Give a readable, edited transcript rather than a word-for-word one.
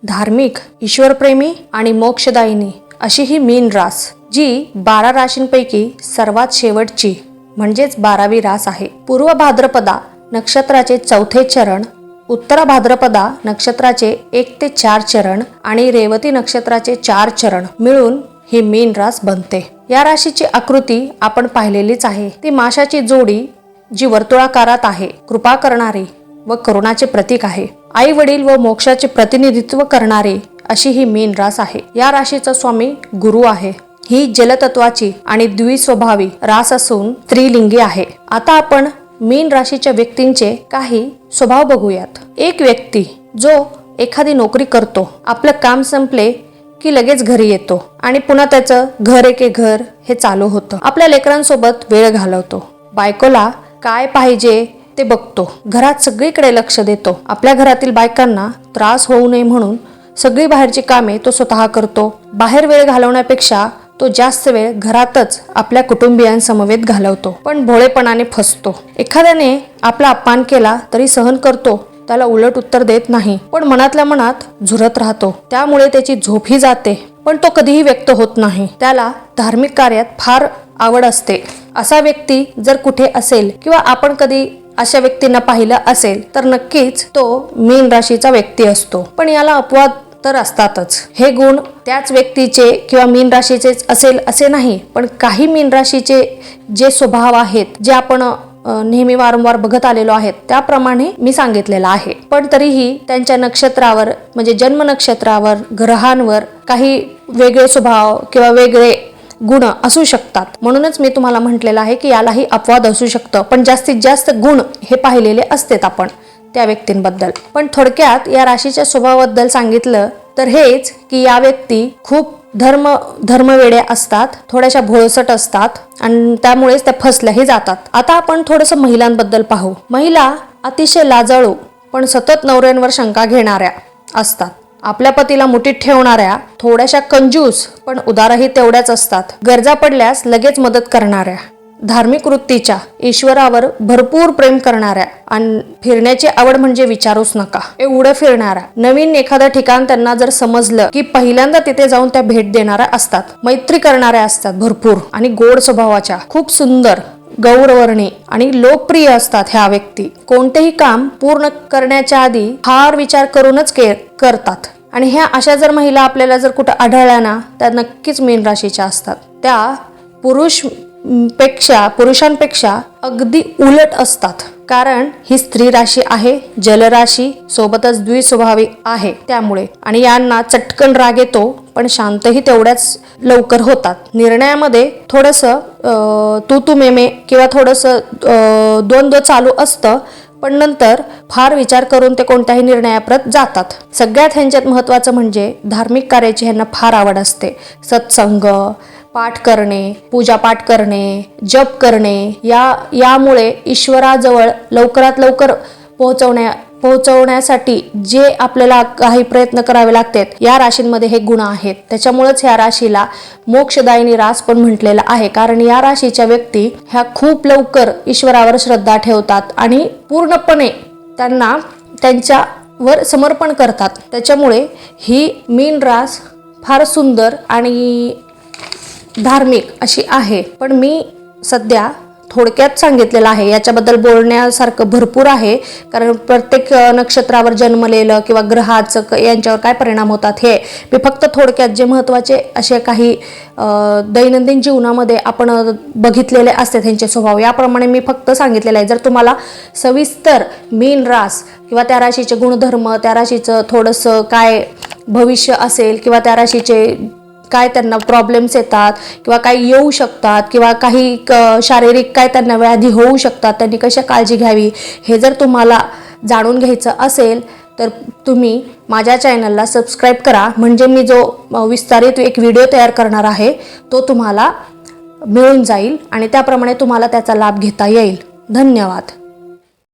धार्मिक, ईश्वरप्रेमी आणि मोक्षदायिनी अशी ही मीन रास, जी 12 राशींपैकी सर्वात शेवटची म्हणजेच 12वी रास आहे. पूर्व भाद्रपदा नक्षत्राचे 4थे चरण, उत्तरा भाद्रपदा नक्षत्राचे 1 ते 4 चरण आणि रेवती नक्षत्राचे 4 चरण मिळून ही मीन रास बनते. या राशीची आकृती आपण पाहिलेलीच आहे. ती माशाची जोडी जी वर्तुळाकारात आहे, कृपा करणारी व करुणाचे प्रतीक आहे. आई वडील व मोक्षाचे प्रतिनिधित्व करणारी अशी ही मीन रास आहे. या राशीचा स्वामी गुरु आहे. ही जलतत्वाची आणि द्विस्वभावी रास असून स्त्रीलिंगी आहे. आता आपण मीन राशीच्या व्यक्तींचे काही स्वभाव बघूयात. एक व्यक्ती जो एखादी नोकरी करतो, आपलं काम संपले की लगेच घरी येतो आणि पुन्हा त्याचं घर एके घर हे चालू होतं. आपल्या लेकरांसोबत वेळ घालवतो, बायकोला काय पाहिजे ते बघतो, घरात सगळीकडे लक्ष देतो. आपल्या घरातील बायकांना त्रास होऊ नये म्हणून सगळी बाहेरची कामे तो स्वतः करतो. बाहेर वेळ घालवण्यापेक्षा तो जास्त वेळ घरातच आपल्या कुटुंबियांसमवेत घालवतो, पण भोळेपणाने फसतो. एखाद्याने आपला अपमान केला तरी सहन करतो, त्याला उलट उत्तर देत नाही, पण मनातल्या मनात झुरत राहतो. त्यामुळे त्याची झोपही जाते, पण तो कधीही व्यक्त होत नाही. त्याला धार्मिक कार्यात फार आवड असते. असा व्यक्ती जर कुठे असेल किंवा आपण कधी अशा व्यक्तींना पाहिलं असेल तर नक्कीच तो मीन राशीचा व्यक्ती असतो. पण याला अपवाद तर असतातच. हे गुण त्याच व्यक्तीचे किंवा मीन राशीचेच असेल असे नाही, पण काही मीन राशीचे जे स्वभाव आहेत, जे आपण नेहमी वारंवार बघत आलेलो आहेत, त्याप्रमाणे मी सांगितलेलं आहे. पण तरीही त्यांच्या नक्षत्रावर म्हणजे जन्म नक्षत्रावर, ग्रहांवर काही वेगळे स्वभाव किंवा वेगळे गुण असू शकतात. म्हणूनच मी तुम्हाला म्हटलेलं आहे की यालाही अपवाद असू शकतं, पण जास्तीत जास्त गुण हे पाहिलेले असतात आपण त्या व्यक्तींबद्दल. पण थोडक्यात या राशीच्या स्वभावाबद्दल सांगितलं तर हेच की या व्यक्ती खूप धर्मवेड्या असतात, थोड्याशा भोळसट असतात आणि त्यामुळेच त्या फसल्याही जातात. आता आपण थोडंसं महिलांबद्दल पाहू. महिला अतिशय लाजाळू पण सतत नवऱ्यांवर शंका घेणाऱ्या असतात. आपल्या पतीला मुठीत ठेवणाऱ्या, थोड्याशा कंजूस पण उदारही तेवढ्याच असतात. गरजा पडल्यास लगेच मदत करणाऱ्या, धार्मिक वृत्तीच्या, ईश्वरावर भरपूर प्रेम करणाऱ्या आणि फिरण्याची आवड म्हणजे विचारूच नका, एवढं फिरणाऱ्या. नवीन एखादं ठिकाण त्यांना जर समजलं की पहिल्यांदा तिथे जाऊन त्या भेट देणाऱ्या असतात. मैत्री करणाऱ्या असतात भरपूर आणि गोड स्वभावाच्या, खूप सुंदर, गौरवर्णी आणि लोकप्रिय असतात ह्या व्यक्ती. कोणतेही काम पूर्ण करण्याच्या आधी फार विचार करूनच करतात. आणि ह्या अशा जर महिला आपल्याला जर कुठं आढळल्या ना, त्या नक्कीच मीन राशीच्या असतात. त्या पुरुषांपेक्षा अगदी उलट असतात, कारण ही स्त्री राशी आहे, जलराशी, सोबतच द्विस्वभावी आहे त्यामुळे. आणि यांना चटकन राग येतो, पण शांतही तेवढ्याच लवकर होतात. निर्णयामध्ये थोडंसं तू मेमे किंवा थोडंसं द्वंद्व चालू असतं, पण नंतर फार विचार करून ते कोणत्याही निर्णयाप्रत जातात. सगळ्यात ह्यांच्यात महत्त्वाचं म्हणजे धार्मिक कार्याची ह्यांना फार आवड असते. सत्संग, पाठ करणे, पूजापाठ करणे, जप करणे, यामुळे ईश्वराजवळ लवकरात लवकर पोहोचवण्यासाठी जे आपल्याला काही प्रयत्न करावे लागतात, या राशींमध्ये हे गुण आहेत. त्याच्यामुळेच या राशीला मोक्षदायिनी रास पण म्हटलेलं आहे, कारण या राशीच्या व्यक्ती ह्या खूप लवकर ईश्वरावर श्रद्धा ठेवतात आणि पूर्णपणे त्यांना त्यांच्यावर समर्पण करतात. त्याच्यामुळे ही मीन रास फार सुंदर आणि धार्मिक अशी आहे. पण मी सध्या थोडक्यात सांगितलेलं आहे. याच्याबद्दल बोलण्यासारखं भरपूर आहे, कारण प्रत्येक नक्षत्रावर जन्मलेलं किंवा ग्रहाचं यांच्यावर काय परिणाम होतात हे मी फक्त थोडक्यात जे महत्त्वाचे असे काही दैनंदिन जीवनामध्ये आपण बघितलेले असतात त्यांचे स्वभाव, याप्रमाणे मी फक्त सांगितलेलं आहे. जर तुम्हाला सविस्तर मीन रास किंवा त्या राशीचे गुणधर्म, त्या राशीचं थोडंसं काय भविष्य असेल किंवा त्या राशीचे काय त्यांना प्रॉब्लेम्स येतात किंवा काही येऊ शकतात किंवा काही शारीरिक काय त्यांना व्याधी होऊ शकतात, त्यांनी कशा काळजी घ्यावी, हे जर तुम्हाला जाणून घ्यायचं असेल तर तुम्ही माझ्या चॅनलला सबस्क्राईब करा. म्हणजे मी जो विस्तारित एक व्हिडिओ तयार करणार आहे तो तुम्हाला मिळून जाईल आणि त्याप्रमाणे तुम्हाला त्याचा लाभ घेता येईल. धन्यवाद.